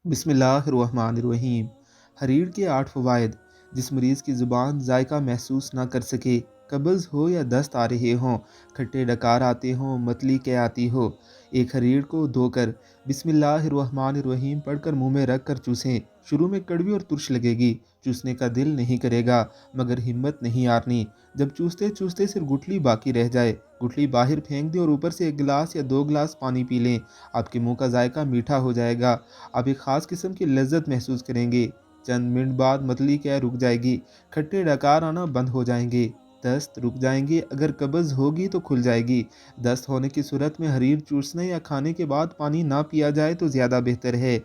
बिस्मिल्लाहिर्रहमानिर्रहीम। हरीर के 8 फ़वाइद। जिस मरीज़ की ज़ुबान जायका महसूस ना कर सके, कब्ज़ हो या दस्त आ रहे हों, खट्टे डकार आते हों, मतली कै आती हो, एक हरीर को धोकर बिस्मिल्लाहिर्रहमानिर्रहीम पढ़कर मुंह में रख कर चूसें। शुरू में कड़वी और तुर्श लगेगी, चूसने का दिल नहीं करेगा, मगर हिम्मत नहीं हारनी। जब चूसते चूसते सिर्फ गुठली बाकी रह जाए, गुठली बाहर फेंक दें और ऊपर से 1 गिलास या 2 गिलास पानी पी लें। आपके मुंह का जायका मीठा हो जाएगा। आप एक ख़ास किस्म की लज्जत महसूस करेंगे। चंद मिनट बाद मतली क्या रुक जाएगी, खट्टे डकार आना बंद हो जाएंगे, दस्त रुक जाएंगे। अगर कब्ज़ होगी तो खुल जाएगी। दस्त होने की सूरत में हरीर चूसने या खाने के बाद पानी ना पिया जाए तो ज़्यादा बेहतर है।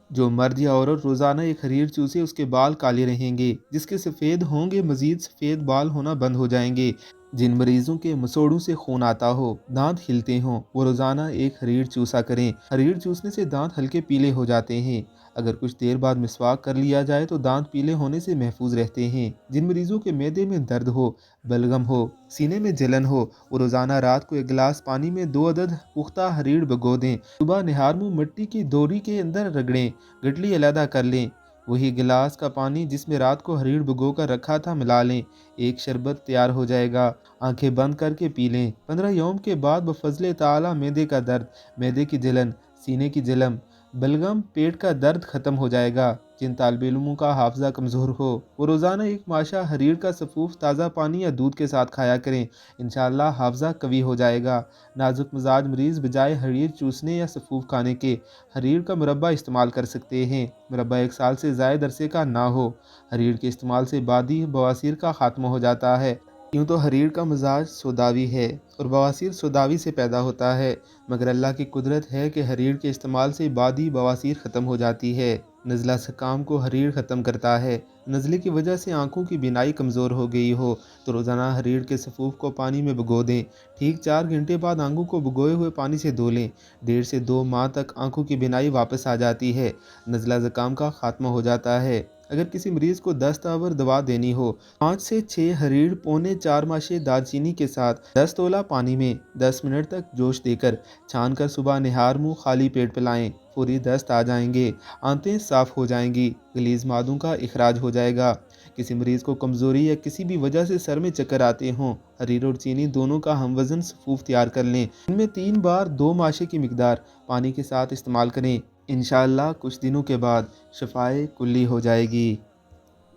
जो मर्द या औरत रोज़ाना एक हरीर चूसे, उसके बाल काले रहेंगे, जिसके सफ़ेद होंगे मज़ीद सफ़ेद बाल होना बंद हो जाएंगे। जिन मरीज़ों के मसोड़ों से खून आता हो, दांत हिलते हों, वो रोज़ाना एक हरीर चूसा करें। हरीर चूसने से दांत हल्के पीले हो जाते हैं। अगर कुछ देर बाद मिसवाक कर लिया जाए तो दांत पीले होने से महफूज रहते हैं। जिन मरीज़ों के मैदे में दर्द हो, बलगम हो, सीने में जलन हो, वो रोज़ाना रात को 1 गिलास पानी में 2 अदद पुख्ता हरीर भिगो दें। सुबह निहार मुँह मिट्टी की दोरी के अंदर रगड़ें, गठली अलहदा कर लें। वही गिलास का पानी जिसमें रात को हरीर भिगो कर रखा था मिला लें। एक शरबत तैयार हो जाएगा। आंखें बंद करके पी लें। 15 यौम के बाद बफज़ल ताला मैदे का दर्द, मैदे की जलन, सीने की जलन, बलगम, पेट का दर्द ख़त्म हो जाएगा। जिन तालिब इल्मों का हाफजा कमज़ोर हो, वो रोज़ाना एक माशा हरीर का सफ़ूफ ताज़ा पानी या दूध के साथ खाया करें। इंशाअल्लाह हाफजा कवी हो जाएगा। नाजुक मिजाज मरीज़ बजाय हरीर चूसने या सफ़ूफ खाने के हरीर का मुरब्बा इस्तेमाल कर सकते हैं। मुरब्बा 1 साल से ज़ायद अरसे का ना हो। हरीर के इस्तेमाल से बादी बवासीर का खात्मा हो जाता है। यूँ तो हरीर का मिजाज सौदावी है और बवासीर सौदावी से पैदा होता है, मगर अल्लाह की कुदरत है कि हरीर के इस्तेमाल से बादी बवासीर ख़त्म हो जाती है। नज़ला सकाम को हरीर ख़त्म करता है। नज़ले की वजह से आंखों की बीनाई कमज़ोर हो गई हो तो रोज़ाना हरीर के सफ़ूफ को पानी में भिगो दें। ठीक 4 घंटे बाद आंखों को भिगोए हुए पानी से धो लें। 1.5 से 2 माह तक आंखों की बीनाई वापस आ जाती है। नज़ला ज़ुकाम का खात्मा हो जाता है। अगर किसी मरीज़ को दस्त आवर दवा देनी हो, 5 से 6 हरीर पौने 4 माशे दालचीनी के साथ 10 तोला पानी में 10 मिनट तक जोश देकर छान कर सुबह निहार मुँह खाली पेट पिलाएं। फौरी दस्त आ जाएंगे, आंतें साफ़ हो जाएंगी, गलीज़ मादों का इखराज हो जाएगा। किसी मरीज़ को कमज़ोरी या किसी भी वजह से सर में चक्कर आते हों, हरीर और चीनी दोनों का हम वज़न सफ़ूफ तैयार कर लें। इनमें 3 बार 2 माशे की मिकदार पानी के साथ इस्तेमाल करें। इंशाअल्लाह कुछ दिनों के बाद शफ़ाए कुल्ली हो जाएगी।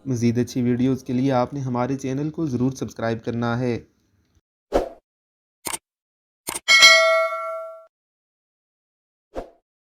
मज़ीद अच्छी वीडियोज़ के लिए आपने हमारे चैनल को ज़रूर सब्सक्राइब करना है।